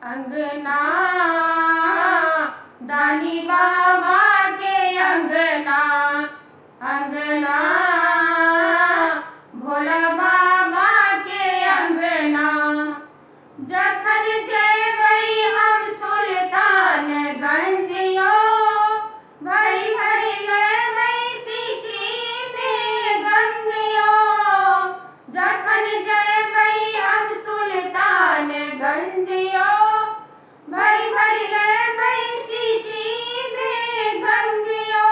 अंगना दानी बाबा के अंगना, अंगना भोला बाबा के अंगना। जखन जेबै हम सुल्तानगंजियो, भरी भरी लेबै शीशी में गंगियो। जखन जेबै हम सुल्तानगंजियो, भरी भरी लेबै शीशी में गंगियो।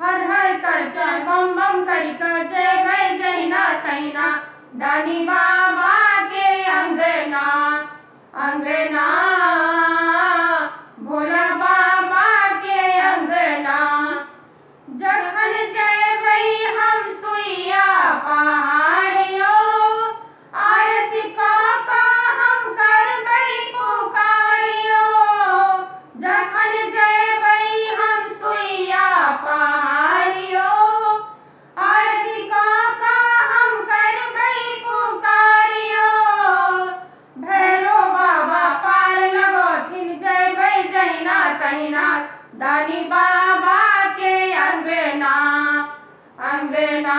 हर हर करके बम बम करके जेबै जहिना तहिना, दानी बाबा के अंगना, अंगना भोला बाबा के अंगना। जखन जेबै हम सुइया पहाड़ियो, आरती कऽ कऽ हम करबै पुकारियो। जखन जेबै हम सुइया पहाड़ियो, आरती कऽ कऽ हम करबै पुकारियो। भैरो बाबा पार लगथिन जेबै जहिना तहिना, दानी बाबा के अंगना, अंगना